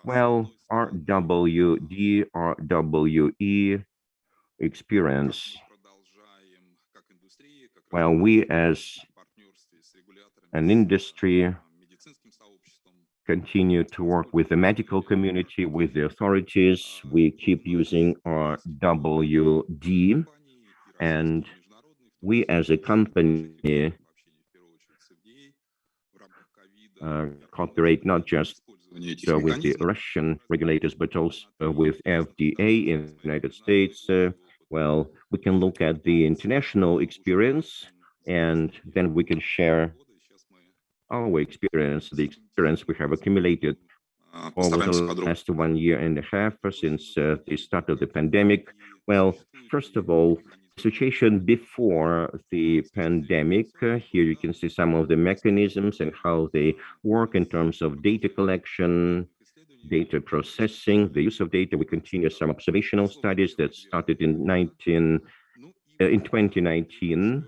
Well, RWD, RWE experience. Well, we as an industry continue to work with the medical community, with the authorities. We keep using RWD, and we as a company cooperate not just with the Russian regulators, but also with FDA in the United States. Well, we can look at the international experience, and then we can share our experience, the experience we have accumulated over the last 1 year and a half since the start of the pandemic. Well, first of all, situation before the pandemic. Here you can see some of the mechanisms and how they work in terms of data collection, data processing, the use of data. We continue some observational studies that started in 2019.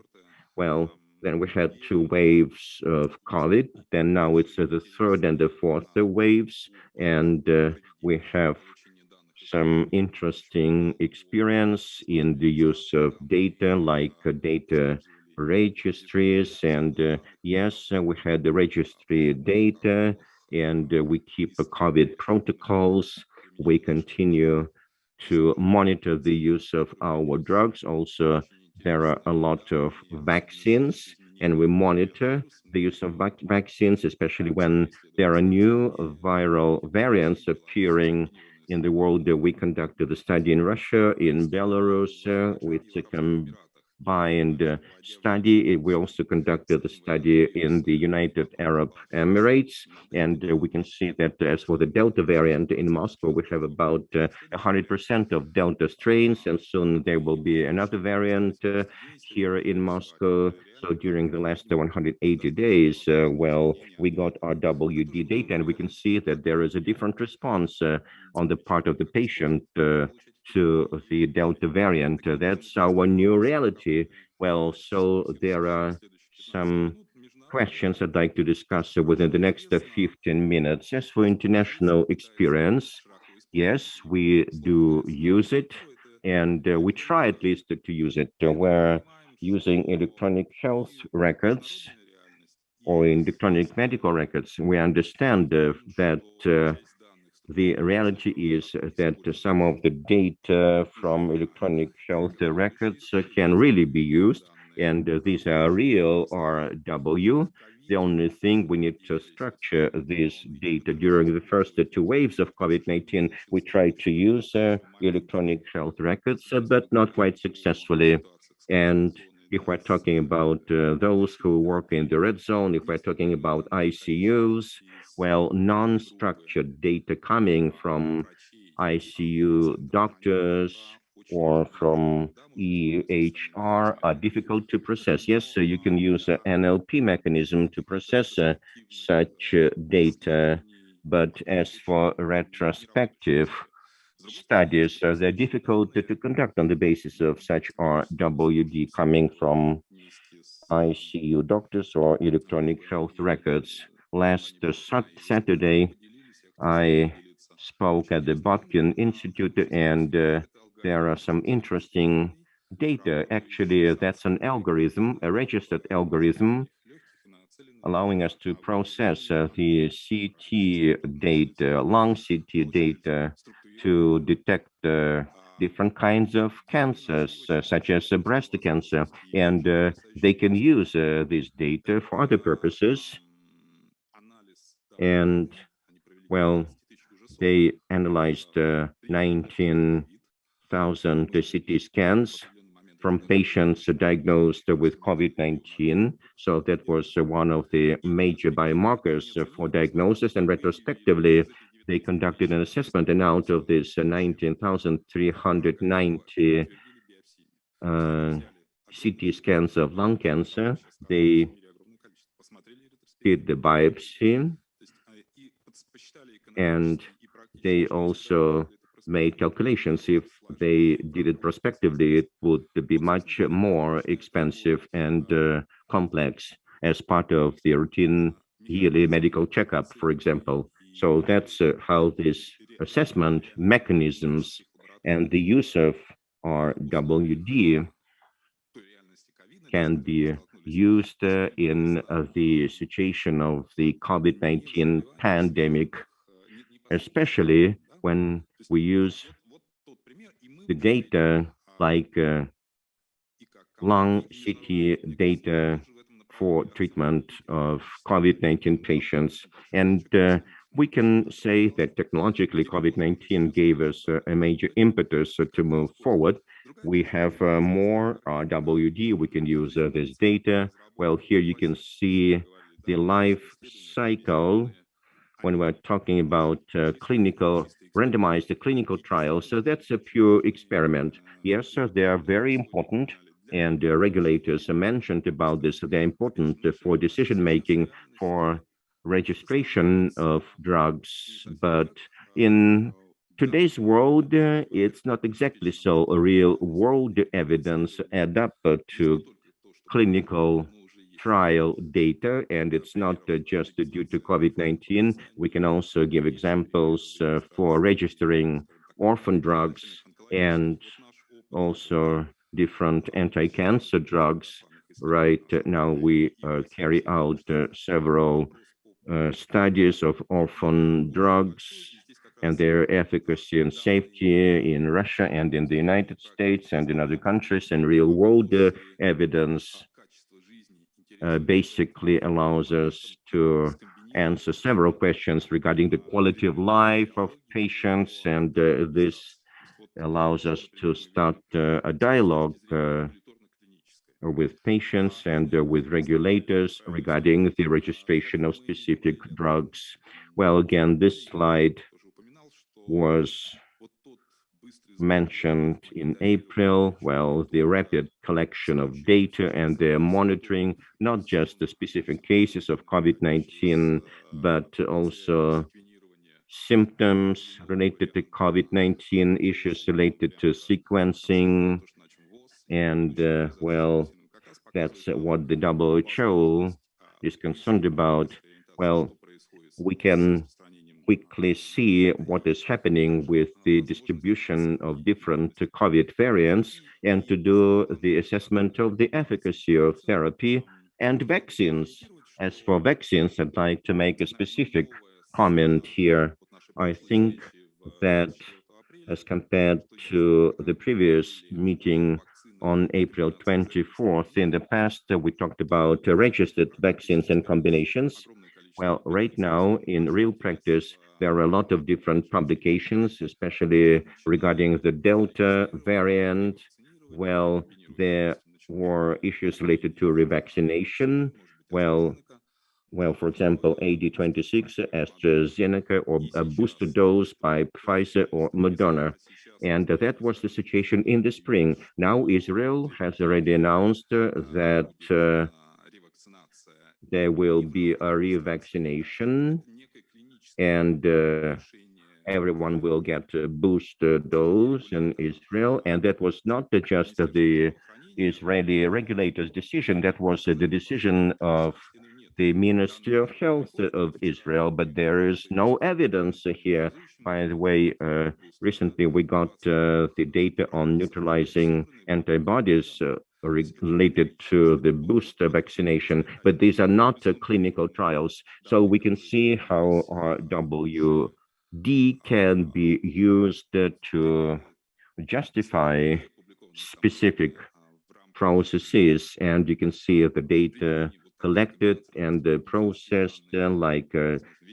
Well, then we had 2 waves of COVID. Then now it's the third and the fourth waves, and we have some interesting experience in the use of data, like data registries. And yes, we had the registry data, and we keep COVID protocols. We continue to monitor the use of our drugs. Also, there are a lot of vaccines, and we monitor the use of vaccines, especially when there are new viral variants appearing in the world. We conducted a study in Russia, in Belarus, with a combined study. We also conducted a study in the United Arab Emirates, and we can see that as for the Delta variant in Moscow, we have about 100% of Delta strains, and soon there will be another variant here in Moscow. So during the last 180 days, well, we got our RWD data, and we can see that there is a different response on the part of the patient to the Delta variant. That's our new reality. Well, so there are some questions I'd like to discuss within the next 15 minutes. As for international experience, yes, we do use it, and we try at least to use it. We're using electronic health records or electronic medical records. We understand that the reality is that some of the data from electronic health records can really be used, and these are real RW. The only thing we need to structure this data. During the first 2 waves of COVID-19, we tried to use electronic health records, but not quite successfully. And if we're talking about those who work in the red zone, if we're talking about ICUs, well, non-structured data coming from ICU doctors or from EHR are difficult to process. Yes, so you can use an NLP mechanism to process such data, but as for retrospective studies, they're difficult to conduct on the basis of such RWD coming from ICU doctors or electronic health records. Last Saturday, I spoke at the Botkin Institute, and there are some interesting data. Actually, that's an algorithm, a registered algorithm, allowing us to process the CT data, lung CT data, to detect different kinds of cancers, such as breast cancer. And they can use this data for other purposes. And, well, they analyzed 19,000 CT scans from patients diagnosed with COVID-19. So that was one of the major biomarkers for diagnosis. And retrospectively, they conducted an assessment, and out of this 19,390 CT scans of lung cancer, they did the biopsy, and they also made calculations. If they did it prospectively, it would be much more expensive and complex as part of the routine yearly medical checkup, for example. So that's how this assessment mechanisms and the use of RWD can be used in the situation of the COVID-19 pandemic, especially when we use the data like lung CT data for treatment of COVID-19 patients. And we can say that technologically, COVID-19 gave us a major impetus to move forward. We have more RWD. We can use this data. Well, here you can see the life cycle when we're talking about randomized clinical trials. So that's a pure experiment. Yes, sir, they are very important, and regulators mentioned about this. They're important for decision making, for registration of drugs. But in today's world, it's not exactly so. Real world evidence add up to clinical trial data, and it's not just due to COVID-19. We can also give examples for registering orphan drugs and also different anti-cancer drugs. Right now, we carry out several studies of orphan drugs and their efficacy and safety in Russia and in the United States and in other countries, and real-world evidence basically allows us to answer several questions regarding the quality of life of patients, and this allows us to start a dialogue with patients and with regulators regarding the registration of specific drugs. Well, again, this slide was mentioned in April. Well, the rapid collection of data and the monitoring, not just the specific cases of COVID-19, but also symptoms related to COVID-19, issues related to sequencing. And well, that's what the WHO is concerned about. Well, we can quickly see what is happening with the distribution of different COVID variants and to do the assessment of the efficacy of therapy and vaccines. As for vaccines, I'd like to make a specific comment here. I think that as compared to the previous meeting on April 24th, in the past, we talked about registered vaccines and combinations. Well, right now, in real practice, there are a lot of different publications, especially regarding the Delta variant. Well, there were issues related to revaccination. Well, for example, AD26, AstraZeneca, or a booster dose by Pfizer or Moderna. And that was the situation in the spring. Now, Israel has already announced that there will be a revaccination, and everyone will get a booster dose in Israel. And that was not just the Israeli regulators' decision, that was the decision of the Ministry of Health of Israel, but there is no evidence here. By the way, recently we got the data on neutralizing antibodies related to the booster vaccination, but these are not clinical trials. So we can see how RWD can be used to justify specific processes, and you can see the data collected and processed, like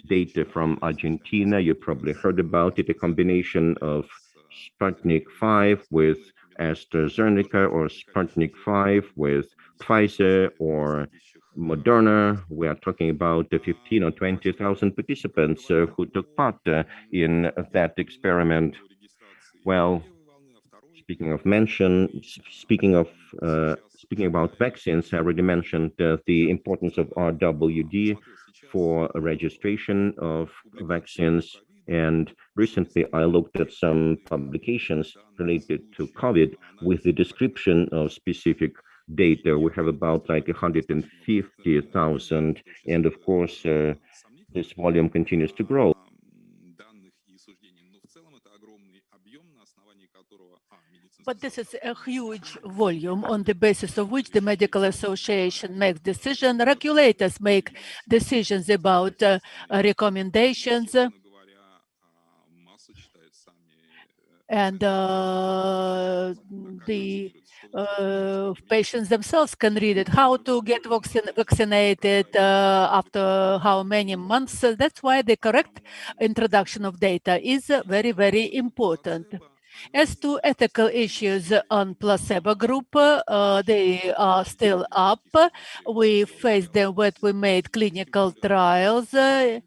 data from Argentina. You probably heard about it, a combination of Sputnik 5 with AstraZeneca or Sputnik 5 with Pfizer or Moderna. We are talking about 15 or 20,000 participants who took part in that experiment. Well, speaking about vaccines, I already mentioned the importance of RWD for registration of vaccines. And recently, I looked at some publications related to COVID with the description of specific data. We have about like 150,000, and of course, this volume continues to grow. But this is a huge volume on the basis of which the medical association makes decisions. Regulators make decisions about recommendations, and the patients themselves can read it, how to get vaccinated, after how many months. That's why the correct introduction of data is very, very important. As to ethical issues on placebo group, they are still up. We faced them when we made clinical trials, and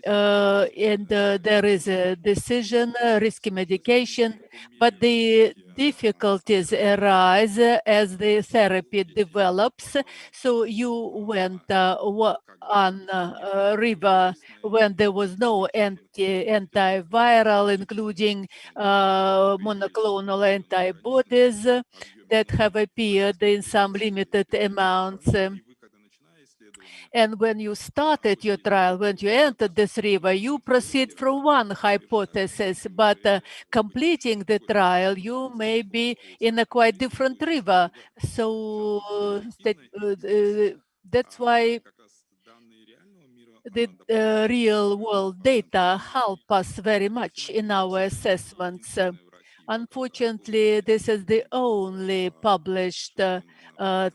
there is a decision, risky medication, but the difficulties arise as the therapy develops. So you went on river when there was no antiviral, including monoclonal antibodies that have appeared in some limited amounts. And when you started your trial, when you entered this river, you proceed from one hypothesis, but completing the trial, you may be in a quite different river. So that's why the real world data help us very much in our assessments. Unfortunately, this is the only published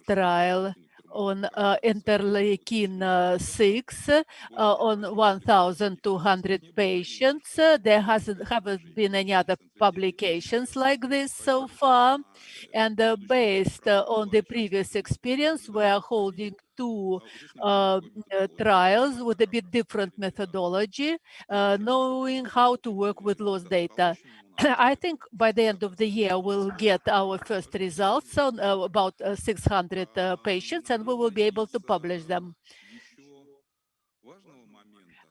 trial on interleukin 6 on 1,200 patients. There haven't been any other publications like this so far. And based on the previous experience, we are holding two trials with a bit different methodology, knowing how to work with lost data. I think by the end of the year, we'll get our first results on about 600 patients, and we will be able to publish them.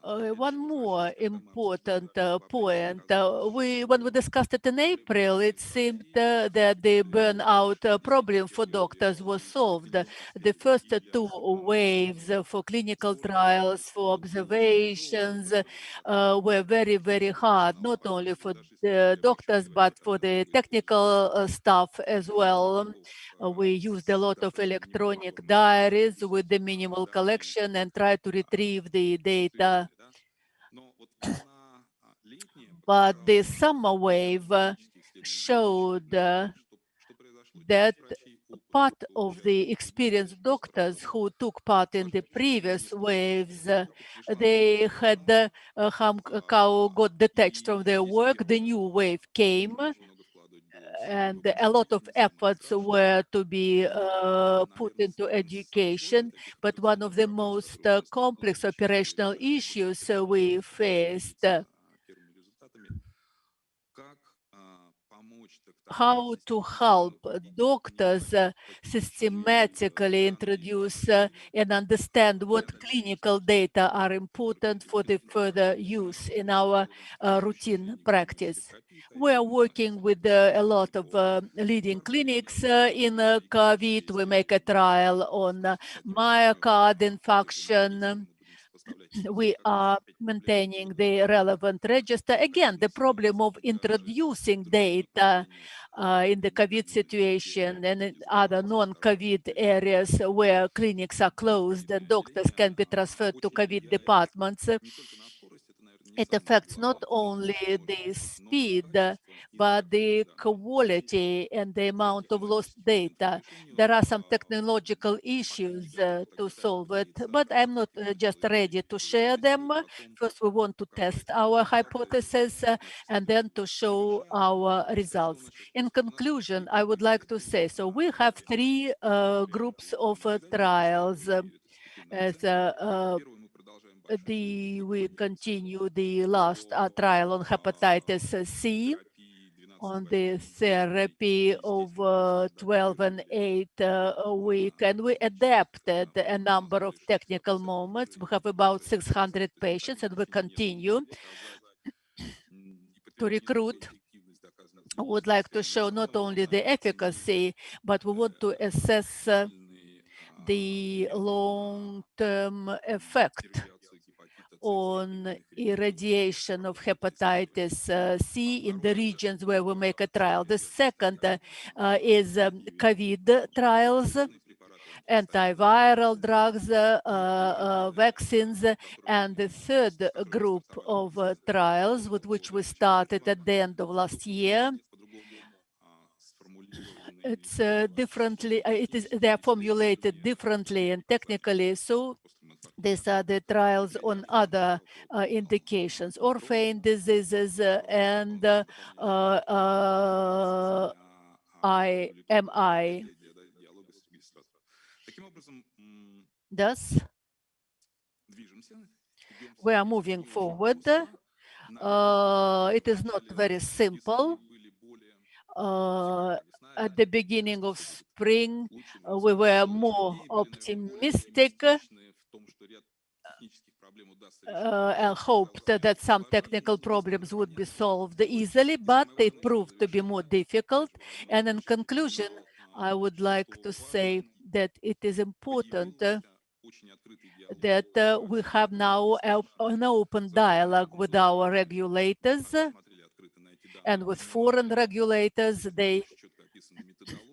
One more important point. When we discussed it in April, it seemed that the burnout problem for doctors was solved. The first two waves for clinical trials, for observations, were very, very hard, not only for the doctors, but for the technical staff as well. We used a lot of electronic diaries with the minimal collection and tried to retrieve the data. But the summer wave showed that part of the experienced doctors who took part in the previous waves, they had got detached from their work. The new wave came, and a lot of efforts were to be put into education. But one of the most complex operational issues we faced, how to help doctors systematically introduce and understand what clinical data are important for the further use in our routine practice. We are working with a lot of leading clinics in COVID. We make a trial on myocardial infarction. We are maintaining the relevant register. Again, the problem of introducing data in the COVID situation and in other non-COVID areas where clinics are closed and doctors can be transferred to COVID departments. It affects not only the speed, but the quality and the amount of lost data. There are some technological issues to solve it, but I'm not just ready to share them. First, we want to test our hypothesis and then to show our results. In conclusion, I would like to say, so we have three groups of trials. As we continue the last trial on hepatitis C, on the therapy of 12 and 8 a week, and we adapted a number of technical moments. We have about 600 patients, and we continue to recruit. I would like to show not only the efficacy, but we want to assess the long-term effect on irradiation of hepatitis C in the regions where we make a trial. The second is COVID trials, antiviral drugs, vaccines, and the third group of trials with which we started at the end of last year. It's differently, they are formulated differently and technically, so these are the trials on other indications, orphan diseases and IMI. Thus, we are moving forward. It is not very simple. At the beginning of spring, we were more optimistic and hoped that some technical problems would be solved easily, but it proved to be more difficult. And in conclusion, I would like to say that it is important that we have now an open dialogue with our regulators and with foreign regulators. They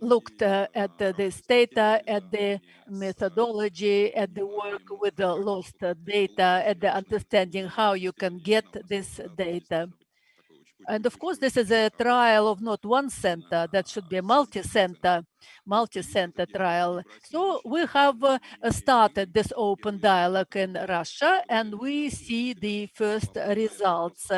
looked at this data, at the methodology, at the work with the lost data, at the understanding how you can get this data. And of course, this is a trial of not one center, that should be a multi-center trial. So we have started this open dialogue in Russia, and we see the first results.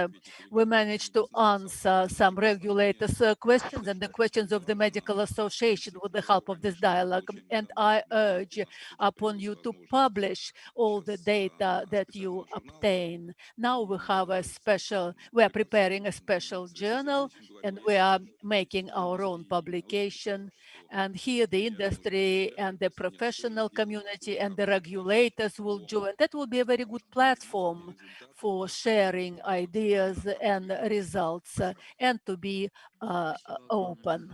We managed to answer some regulators' questions and the questions of the Medical Association with the help of this dialogue. And I urge upon you to publish all the data that you obtain. Now we are preparing a special journal, and we are making our own publication. And here the industry and the professional community and the regulators will join. That will be a very good platform for sharing ideas and results and to be open.